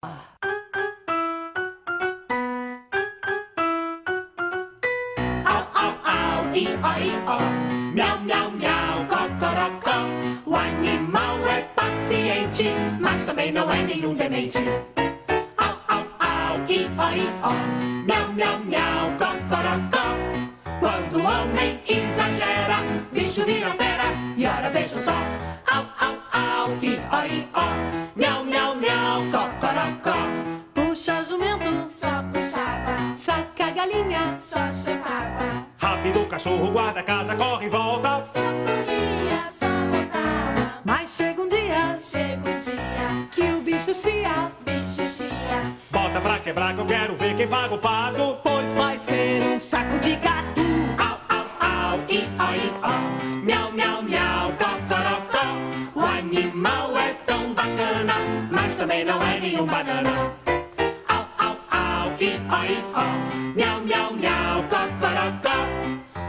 Au, au, au, i-o, miau, miau, miau, cocorocó. O animal é paciente, mas também não é nenhum demente. Au, au, au, i-o, miau, miau, miau, cocorocó. Quando o homem exagera, bicho vira fera. E ora vejam só. Au, au, au, i-o, miau, miau, miau, cocorocó. Puxa jumento, Só puxava, saca a galinha, só chocava. Rápido, cachorro, guarda a casa, corre e volta. Só corria, só voltava. mas chega um dia Chega o dia, que o bicho chia, bicho chia. Bota pra quebrar que eu quero ver quem paga o pato. pois vai ser um saco de gato. Au, au, au, i-o, miau, miau, miau, cocorocó. O animal é tão bacana, mas também não é nenhum banana. Au, au, au, i-o, miau, miau, miau, cocorocó.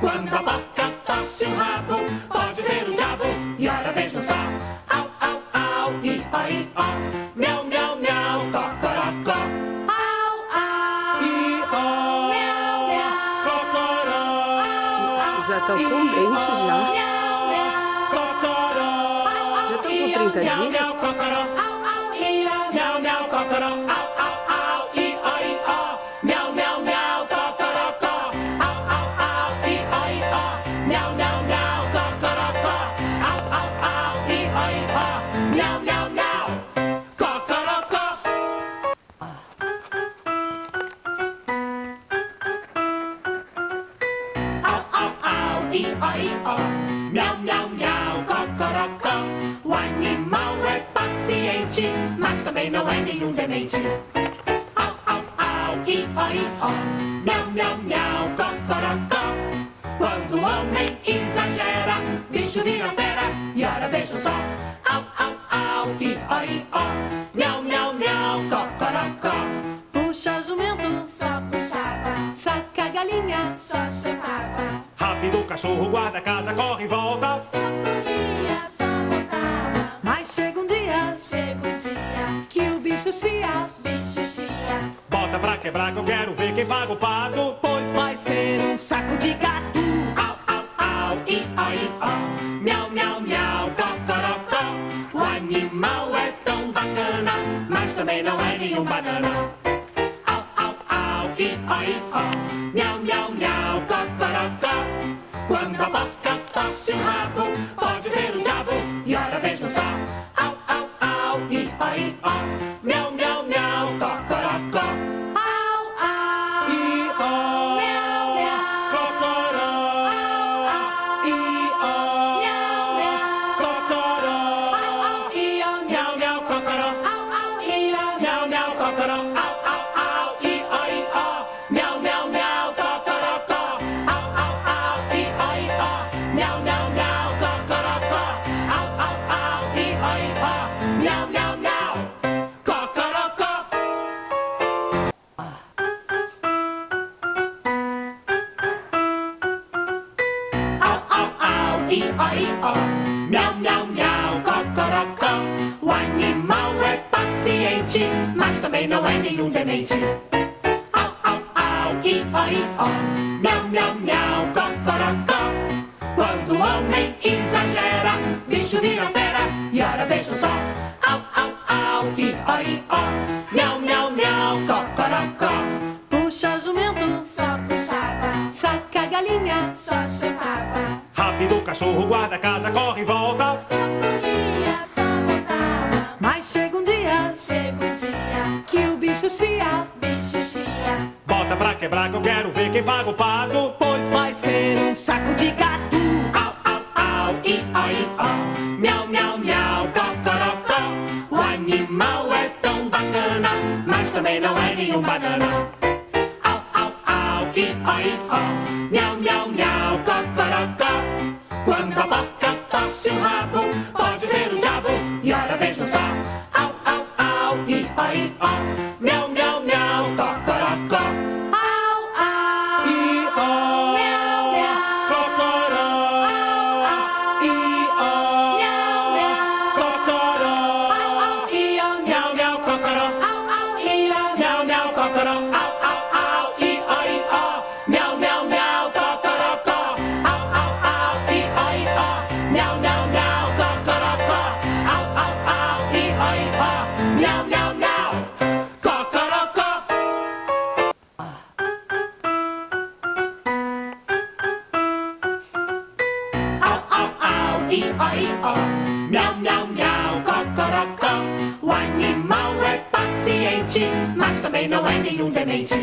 Quando a boca torce o rabo, pode ser o diabo. E ora vejam só. Au, au, au, i-o, miau, miau, miau, cocorocó. Au, au, Cocoró. Já estão contentes já. Cocoró. Já estão com 30 Miau, dias. miau, cocoró. Miau, miau, cocoró. Au, au, au, i-o, miau, miau, miau, cocorocó. Au, au, au, i-o, miau, miau, miau, cocorocó. Au, au, au, i-o, miau, miau, miau, cocorocó. Au, au, au, i-o, miau, miau, miau, cocorocó. O animal é paciente, mas também não é nenhum demente. Au, au, au, i-o, miau, miau, miau, cocorocó. Quando o homem exagera, bicho vira fera. E ora vejam só. Au, au, au, i-o, miau, miau, miau, cocorocó. puxa jumento, Só puxava, saca a galinha, só chocava. Rápido, cachorro, guarda a casa, corre e volta. Só corria, só voltava. mas chega um dia Chega o dia, que o bicho chia, bicho chia. Bota pra quebrar que eu quero ver quem paga o pato. pois vai ser um saco de gato. Au, au, au, i-o, miau, miau, miau, cocorocó. O animal é tão bacana, mas também não é nenhum banana. Au, au, au, i-o, miau, miau, miau, cocorocó. Quando a boca torce o rabo, pode ser o diabo. E ora vejam só. Au, au, au, i-o, miau, miau, miau, cocorocó. Au, au, Cocoró. Cocoró. Miau, miau, cocoró. Miau, miau, cocoró. Au, au, au, i-o, miau, miau, miau, cocorocó. Au, au, au, i-o, miau, miau, miau, cocorocó. Au, au, au, i-o, miau, miau, miau, cocorocó. Au, au, au, i-o, miau, miau, miau, cocorocó. O animal é paciente, mas também não é nenhum demente. Au, au, au, i-o, miau, miau, miau, cocorocó. Quando o homem exagera, bicho vira fera. E ora vejam só. Au, au, au, i-o, miau, miau, miau, cocorocó. puxa jumento, Só puxava, saca a galinha, só chocava. Rápido, cachorro, guarda a casa, corre e volta. Só corria, só voltava. mas chega um dia Chega o dia, que o bicho chia, bicho chia. Bota pra quebrar que eu quero ver quem paga o pato. pois vai ser um saco de gato. Au, au, au, i-o, miau, miau, miau, cocorocó. O animal é tão bacana, mas também não é nenhum banana. Au, au, au, i-o, miau, miau, miau, cocorocó. Quando a boca torce o rabo, pode ser o diabo. E ora vejam só. Au, au, au, i-o, miau, miau, miau, cocorocó. Au, au, Cocoró. Miau, miau, cocoró. cocoró, au, au, au, i-ó, i-ó. Miau, miau, miau, cocorocó. Au, au, au, i-ó, i-ó. Miau, miau, miau, cocorocó. Au, au, au, i-ó, i-ó. Miau, miau, miau, cocorocó. Au, au, au, i-ó, i-ó. Miau, miau, miau, cocorocó. O animal é paciente, mas também não é nenhum demente.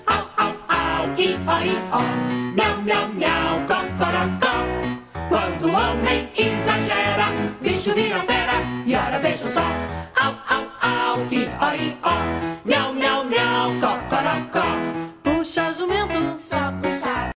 Au, au, au, i-ó, i-ó.